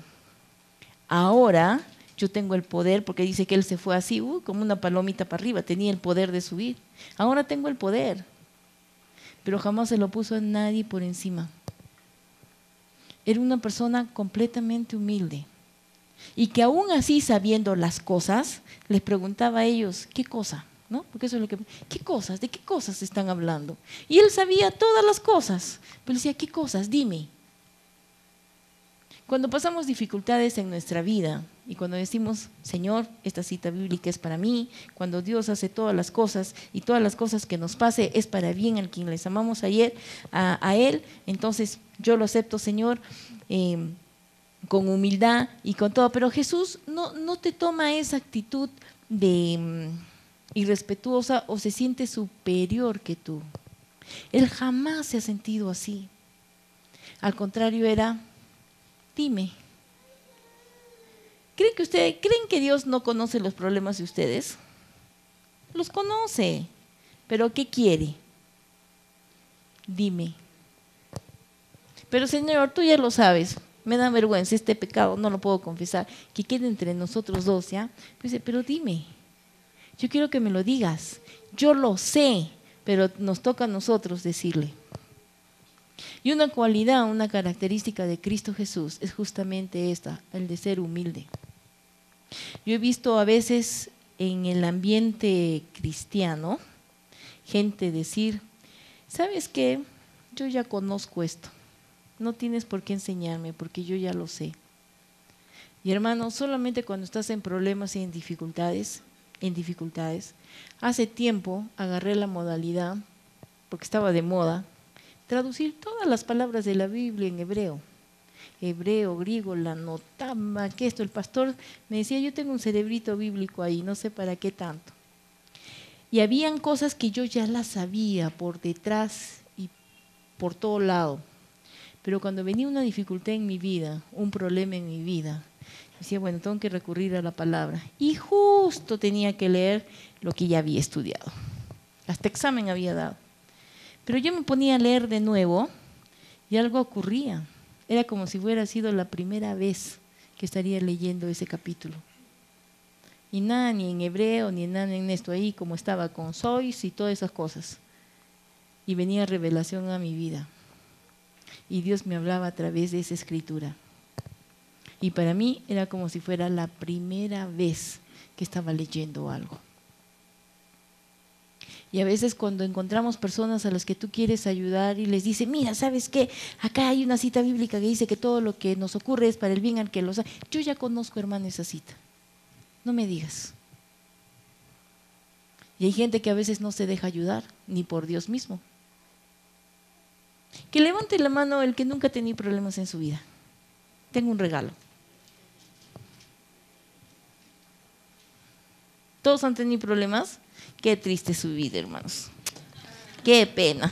Ahora yo tengo el poder, porque dice que Él se fue así, como una palomita para arriba, tenía el poder de subir. Ahora tengo el poder, pero jamás se lo puso a nadie por encima. Era una persona completamente humilde y que aún así, sabiendo las cosas, les preguntaba a ellos, ¿qué cosa? ¿no? Porque eso es lo que... ¿Qué cosas? ¿De qué cosas están hablando? Y él sabía todas las cosas, pero decía, ¿qué cosas? Dime. Cuando pasamos dificultades en nuestra vida y cuando decimos, Señor, esta cita bíblica es para mí, cuando Dios hace todas las cosas y todas las cosas que nos pase es para bien al quien les amamos ayer, a Él, entonces yo lo acepto, Señor, con humildad y con todo. Pero Jesús no te toma esa actitud de irrespetuosa o se siente superior que tú. Él jamás se ha sentido así. Al contrario, era, dime. ¿Creen que Dios no conoce los problemas de ustedes? Los conoce. ¿Pero qué quiere? Dime. Pero Señor, tú ya lo sabes. Me da vergüenza este pecado, no lo puedo confesar. Que quede entre nosotros dos, ¿ya? Dice, pero dime. Yo quiero que me lo digas. Yo lo sé, pero nos toca a nosotros decirle. Y una cualidad, una característica de Cristo Jesús es justamente esta, el de ser humilde. Yo he visto a veces en el ambiente cristiano gente decir, ¿sabes qué? Yo ya conozco esto. No tienes por qué enseñarme porque yo ya lo sé. Y hermano, solamente cuando estás en problemas y en dificultades, hace tiempo agarré la modalidad, porque estaba de moda, traducir todas las palabras de la Biblia en hebreo, griego, la notaba, que esto, el pastor me decía, yo tengo un cerebrito bíblico ahí, no sé para qué tanto. Y habían cosas que yo ya las sabía por detrás y por todo lado. Pero cuando venía una dificultad en mi vida, un problema en mi vida, decía, bueno, tengo que recurrir a la palabra. Y justo tenía que leer lo que ya había estudiado. Hasta examen había dado. Pero yo me ponía a leer de nuevo y algo ocurría. Era como si hubiera sido la primera vez que estaría leyendo ese capítulo. Y nada, ni en hebreo, ni nada en esto ahí, como estaba con sois y todas esas cosas. Y venía revelación a mi vida. Y Dios me hablaba a través de esa escritura. Y para mí era como si fuera la primera vez que estaba leyendo algo. Y a veces cuando encontramos personas a las que tú quieres ayudar y les dices, mira, ¿sabes qué? Acá hay una cita bíblica que dice que todo lo que nos ocurre es para el bien al que lo sabe. Yo ya conozco, hermano, esa cita. No me digas. Y hay gente que a veces no se deja ayudar, ni por Dios mismo. Que levante la mano el que nunca ha tenido problemas en su vida. Tengo un regalo. ¿Todos han tenido problemas? Qué triste su vida, hermanos. Qué pena.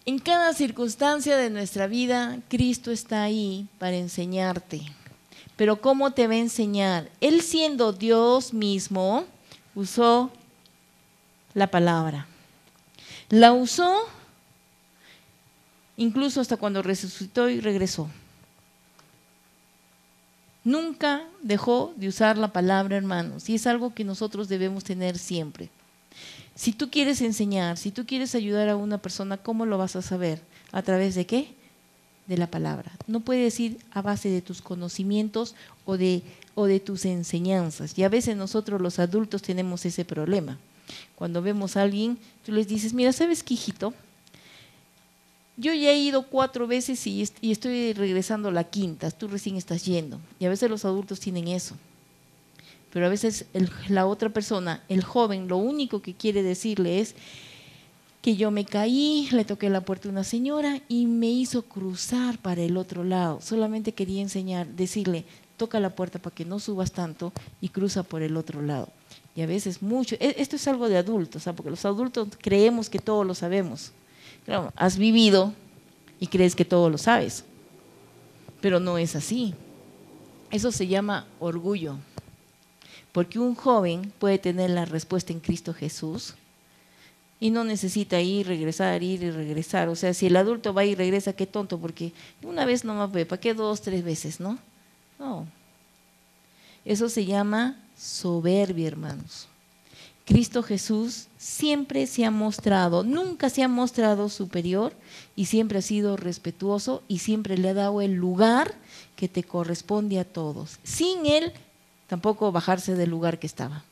En cada circunstancia de nuestra vida, Cristo está ahí para enseñarte. Pero ¿cómo te va a enseñar? Él, siendo Dios mismo, usó la palabra. La usó incluso hasta cuando resucitó y regresó. Nunca dejó de usar la palabra, hermanos, y es algo que nosotros debemos tener siempre. Si tú quieres enseñar, si tú quieres ayudar a una persona, ¿cómo lo vas a saber? ¿A través de qué? De la palabra. No puedes ir a base de tus conocimientos o de tus enseñanzas. Y a veces nosotros los adultos tenemos ese problema. Cuando vemos a alguien, tú les dices, mira, ¿sabes qué, hijito? Yo ya he ido 4 veces y estoy regresando la 5ª, tú recién estás yendo. Y a veces los adultos tienen eso. Pero a veces la otra persona, el joven, lo único que quiere decirle es que yo me caí, le toqué la puerta a una señora y me hizo cruzar para el otro lado. Solamente quería decirle, toca la puerta para que no subas tanto y cruza por el otro lado. Y a veces mucho, esto es algo de adultos, porque los adultos creemos que todo lo sabemos. Claro, has vivido y crees que todo lo sabes, pero no es así. Eso se llama orgullo, porque un joven puede tener la respuesta en Cristo Jesús y no necesita ir y regresar. O sea, si el adulto va y regresa, qué tonto, porque una vez no más, ¿para qué 2, 3 veces, no? No. Eso se llama soberbia, hermanos. Cristo Jesús siempre se ha mostrado, nunca se ha mostrado superior y siempre ha sido respetuoso y siempre le ha dado el lugar que te corresponde a todos. Sin Él tampoco bajarse del lugar que estaba.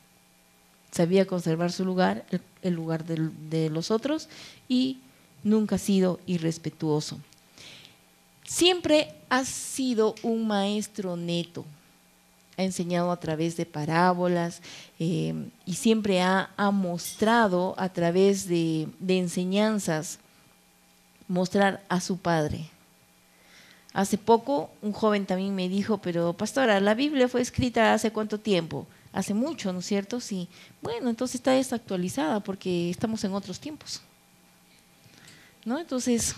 Sabía conservar su lugar, el lugar de los otros, y nunca ha sido irrespetuoso. Siempre ha sido un maestro neto. Ha enseñado a través de parábolas y siempre ha mostrado a través de enseñanzas, mostrar a su Padre. Hace poco un joven también me dijo, pero pastora, ¿la Biblia fue escrita hace cuánto tiempo? Hace mucho, ¿no es cierto? Sí. Bueno, entonces está desactualizada porque estamos en otros tiempos, ¿no? Entonces,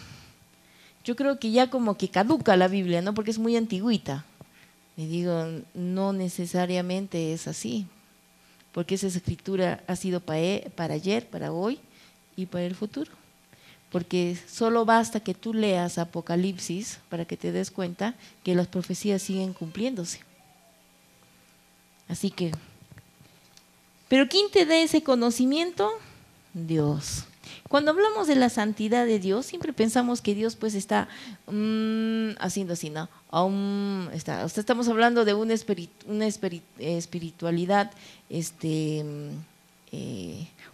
yo creo que ya como que caduca la Biblia, ¿no? Porque es muy antigüita. Y digo, no necesariamente es así, porque esa escritura ha sido para ayer, para hoy y para el futuro. Porque solo basta que tú leas Apocalipsis para que te des cuenta que las profecías siguen cumpliéndose. Así que, ¿pero quién te da ese conocimiento? Dios. Cuando hablamos de la santidad de Dios, siempre pensamos que Dios pues está haciendo así, ¿no? Estamos hablando de una espiritualidad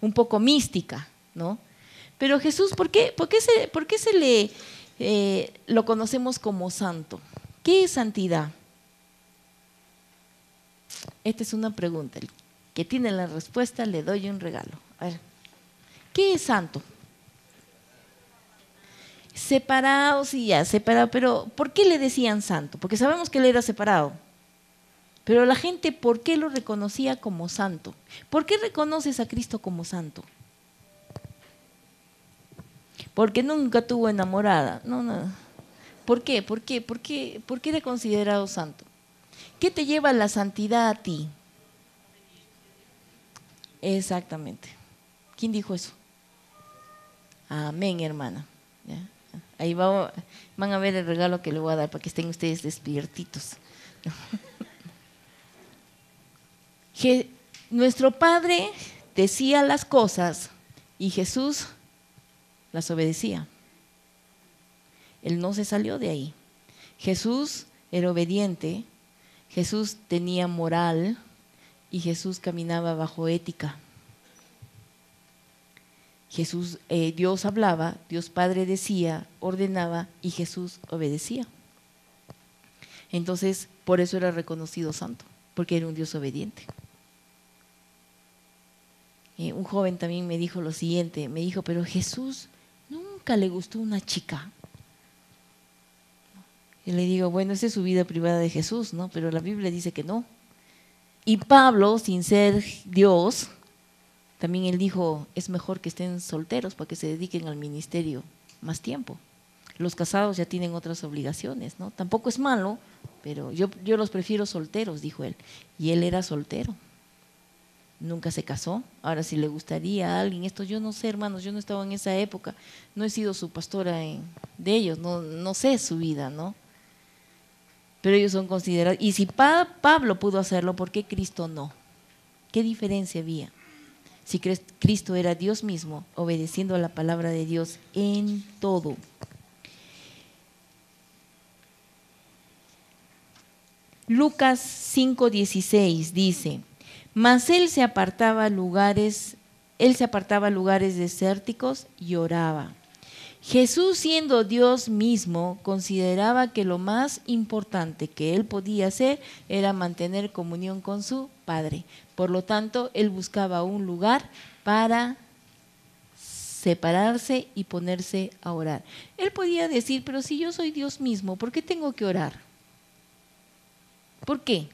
un poco mística, ¿no? Pero Jesús, ¿por qué se le lo conocemos como santo? ¿Qué es santidad? Esta es una pregunta. El que tiene la respuesta le doy un regalo. A ver, ¿qué es santo? Separado, sí, ya, separado, pero ¿por qué le decían santo? Porque sabemos que él era separado. Pero la gente, ¿por qué lo reconocía como santo? ¿Por qué reconoces a Cristo como santo? Porque nunca tuvo enamorada. No. ¿Por qué? ¿Por qué era considerado santo? ¿Qué te lleva a la santidad a ti? Exactamente. ¿Quién dijo eso? Amén, hermana. ¿Ya? Ahí van a ver el regalo que le voy a dar para que estén ustedes despiertitos. Nuestro Padre decía las cosas y Jesús las obedecía. Él no se salió de ahí. Jesús era obediente, Jesús tenía moral y Jesús caminaba bajo ética. Dios hablaba, Dios Padre decía, ordenaba y Jesús obedecía. Entonces, por eso era reconocido santo, porque era un Dios obediente. Un joven también me dijo lo siguiente, me dijo, pero Jesús nunca le gustó una chica. Y le digo, bueno, esa es su vida privada de Jesús, ¿no? Pero la Biblia dice que no. Y Pablo, sin ser Dios, también él dijo, es mejor que estén solteros para que se dediquen al ministerio más tiempo. Los casados ya tienen otras obligaciones, ¿no? Tampoco es malo, pero yo los prefiero solteros, dijo él. Y él era soltero. Nunca se casó. Ahora, si le gustaría a alguien, esto yo no sé, hermanos, yo no estaba en esa época, no he sido su pastora de ellos, no sé su vida, ¿no? Pero ellos son considerados. Y si Pablo pudo hacerlo, ¿por qué Cristo no? ¿Qué diferencia había? Si Cristo era Dios mismo, obedeciendo a la palabra de Dios en todo. Lucas 5:16 dice, mas él se apartaba a lugares desérticos y oraba. Jesús, siendo Dios mismo, consideraba que lo más importante que él podía hacer era mantener comunión con su Padre. Por lo tanto, él buscaba un lugar para separarse y ponerse a orar. Él podía decir, pero si yo soy Dios mismo, ¿por qué tengo que orar? ¿Por qué?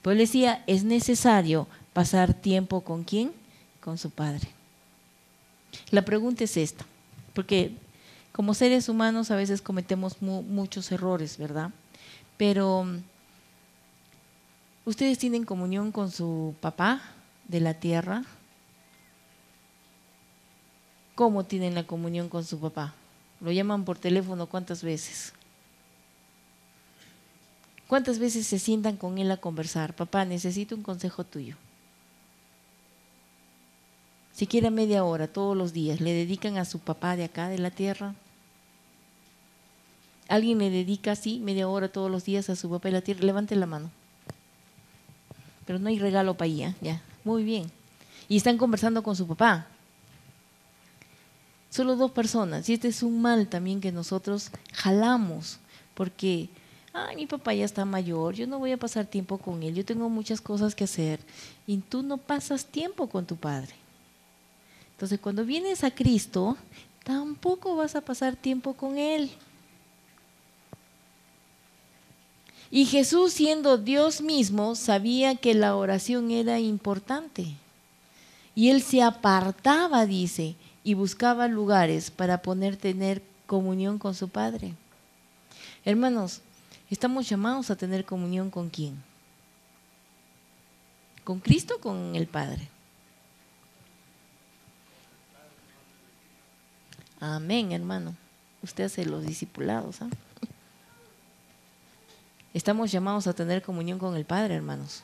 Pues él decía, es necesario pasar tiempo ¿con quién? Con su Padre. La pregunta es esta, porque como seres humanos a veces cometemos muchos errores, ¿verdad? Pero ¿ustedes tienen comunión con su papá de la tierra? ¿Cómo tienen la comunión con su papá? ¿Lo llaman por teléfono cuántas veces? ¿Cuántas veces se sientan con él a conversar? Papá, necesito un consejo tuyo. Siquiera media hora todos los días, ¿le dedican a su papá de acá, de la tierra? ¿Alguien le dedica así media hora todos los días a su papá de la tierra? Levante la mano. pero no hay regalo para ella. Ya, muy bien. Y están conversando con su papá. Solo 2 personas. Y este es un mal también que nosotros jalamos, porque, ay, mi papá ya está mayor, yo no voy a pasar tiempo con él, yo tengo muchas cosas que hacer. Y tú no pasas tiempo con tu padre. Entonces, cuando vienes a Cristo, tampoco vas a pasar tiempo con él. Y Jesús, siendo Dios mismo, sabía que la oración era importante. Y él se apartaba, dice, y buscaba lugares para tener comunión con su Padre. Hermanos, estamos llamados a tener comunión ¿con quién? ¿Con Cristo o con el Padre? Amén, hermano. Usted hace los discipulados, ¿ah? Estamos llamados a tener comunión con el Padre, hermanos.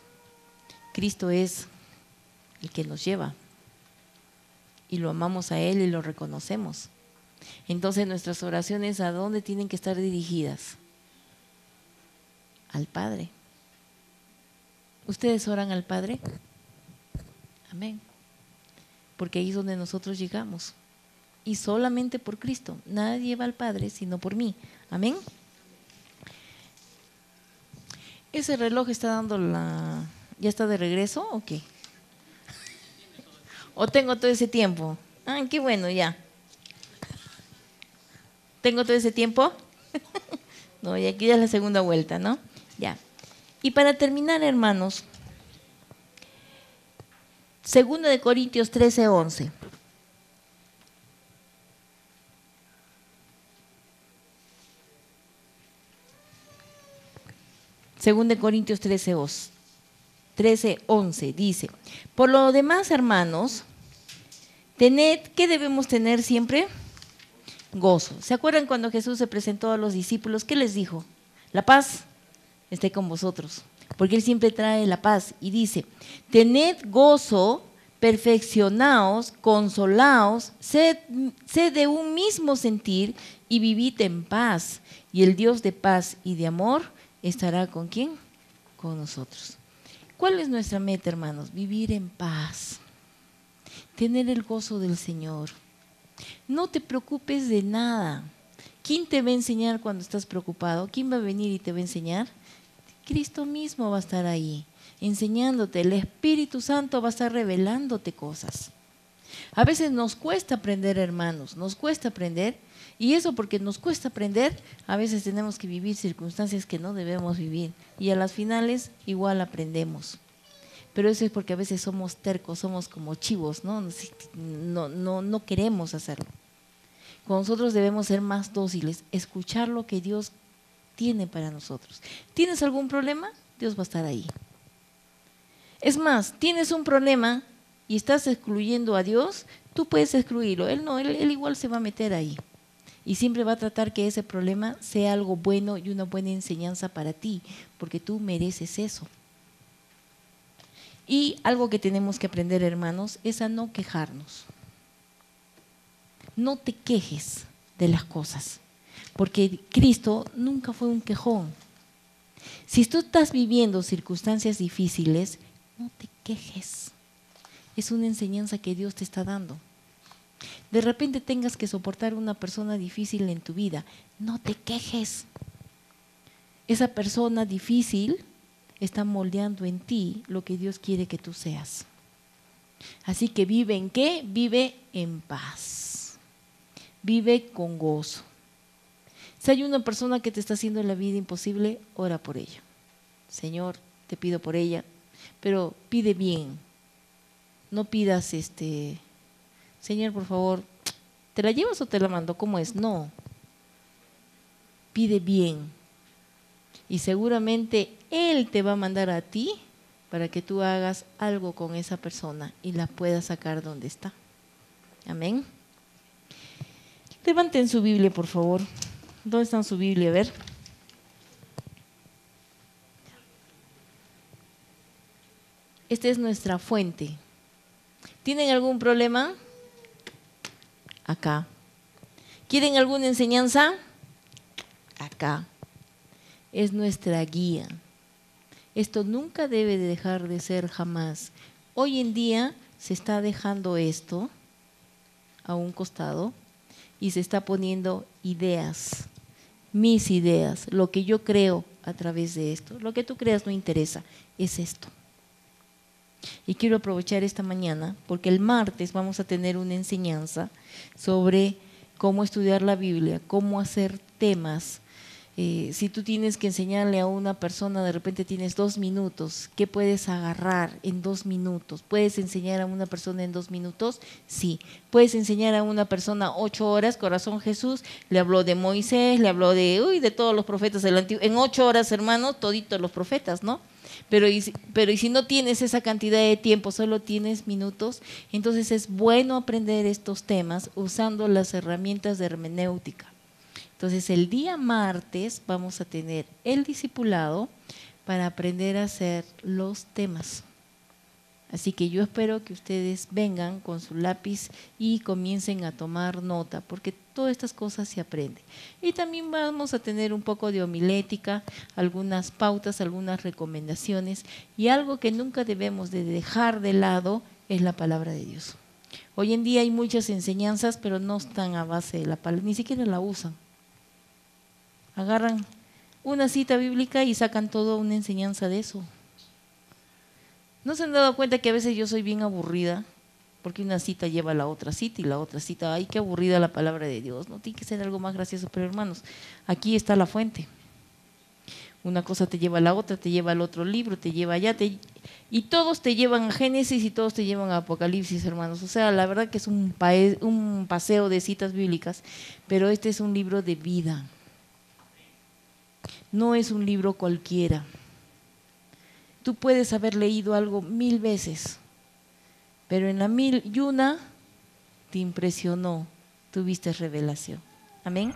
Cristo es el que nos lleva. Y lo amamos a Él y lo reconocemos. Entonces nuestras oraciones, ¿a dónde tienen que estar dirigidas? Al Padre. ¿Ustedes oran al Padre? Amén. Porque ahí es donde nosotros llegamos. Y solamente por Cristo. Nadie va al Padre sino por mí. Amén. ¿Ese reloj está dando ¿Ya está de regreso o qué? ¿O tengo todo ese tiempo? Ah, qué bueno, ya. ¿Tengo todo ese tiempo? No, y aquí ya es la segunda vuelta, ¿no? Ya. Y para terminar, hermanos, 2 Corintios 13:11. Según Corintios 13:11 dice: por lo demás, hermanos, ¿qué debemos tener siempre? Gozo. ¿Se acuerdan cuando Jesús se presentó a los discípulos? ¿Qué les dijo? La paz esté con vosotros, porque Él siempre trae la paz. Y dice: tened gozo, perfeccionaos, consolaos, sed de un mismo sentir y vivid en paz. Y el Dios de paz y de amor estará ¿con quién? Con nosotros. ¿Cuál es nuestra meta, hermanos? Vivir en paz, tener el gozo del Señor. No te preocupes de nada. ¿Quién te va a enseñar cuando estás preocupado? ¿Quién va a venir y te va a enseñar? Cristo mismo va a estar ahí, enseñándote. El Espíritu Santo va a estar revelándote cosas. A veces nos cuesta aprender, hermanos, nos cuesta aprender. Y eso porque nos cuesta aprender, a veces tenemos que vivir circunstancias que no debemos vivir. Y a las finales igual aprendemos. Pero eso es porque a veces somos tercos, somos como chivos, ¿no? No queremos hacerlo. Con nosotros debemos ser más dóciles, escuchar lo que Dios tiene para nosotros. ¿Tienes algún problema? Dios va a estar ahí. Es más, tienes un problema y estás excluyendo a Dios, tú puedes excluirlo. Él no, él igual se va a meter ahí. Y siempre va a tratar que ese problema sea algo bueno y una buena enseñanza para ti, porque tú mereces eso. Y algo que tenemos que aprender, hermanos, es a no quejarnos. No te quejes de las cosas, porque Cristo nunca fue un quejón. Si tú estás viviendo circunstancias difíciles, no te quejes. Es una enseñanza que Dios te está dando. De repente tengas que soportar una persona difícil en tu vida, no te quejes. Esa persona difícil está moldeando en ti lo que Dios quiere que tú seas. Así que vive ¿en qué? Vive en paz. Vive con gozo. Si hay una persona que te está haciendo la vida imposible, ora por ella. Señor, te pido por ella, pero pide bien. No pidas Señor, por favor, ¿te la llevas o te la mando? ¿Cómo es? No. Pide bien. Y seguramente Él te va a mandar a ti para que tú hagas algo con esa persona y la puedas sacar donde está. Amén. Levanten su Biblia, por favor. ¿Dónde está su Biblia? A ver. Esta es nuestra fuente. ¿Tienen algún problema? Acá. ¿Quieren alguna enseñanza? Acá. Es nuestra guía. Esto nunca debe de dejar de ser jamás. Hoy en día se está dejando esto a un costado y se está poniendo ideas, mis ideas, lo que yo creo a través de esto. Lo que tú creas no interesa, es esto. Y quiero aprovechar esta mañana porque el martes vamos a tener una enseñanza sobre cómo estudiar la Biblia, cómo hacer temas. Si tú tienes que enseñarle a una persona, de repente tienes 2 minutos, ¿qué puedes agarrar en 2 minutos? ¿Puedes enseñar a una persona en 2 minutos? Sí. ¿Puedes enseñar a una persona 8 horas? Corazón Jesús le habló de Moisés, le habló de todos los profetas del Antiguo. En 8 horas, hermano, toditos los profetas, ¿no? Pero y si no tienes esa cantidad de tiempo, solo tienes minutos, entonces es bueno aprender estos temas usando las herramientas de hermenéutica. Entonces el día martes vamos a tener el discipulado para aprender a hacer los temas. Así que yo espero que ustedes vengan con su lápiz y comiencen a tomar nota, porque todas estas cosas se aprenden. Y también vamos a tener un poco de homilética, algunas pautas, algunas recomendaciones, y algo que nunca debemos de dejar de lado es la palabra de Dios. Hoy en día hay muchas enseñanzas, pero no están a base de la palabra, ni siquiera la usan. Agarran una cita bíblica y sacan toda una enseñanza de eso. ¿No se han dado cuenta que a veces yo soy bien aburrida? Porque una cita lleva a la otra cita y la otra cita, ay, qué aburrida la palabra de Dios, no tiene que ser algo más gracioso, pero hermanos, aquí está la fuente. Una cosa te lleva a la otra, te lleva al otro libro, te lleva allá, y todos te llevan a Génesis y todos te llevan a Apocalipsis, hermanos. O sea, la verdad que es un paseo de citas bíblicas, pero este es un libro de vida. No es un libro cualquiera. Tú puedes haber leído algo 1000 veces, pero en la 1001 te impresionó, tuviste revelación. Amén.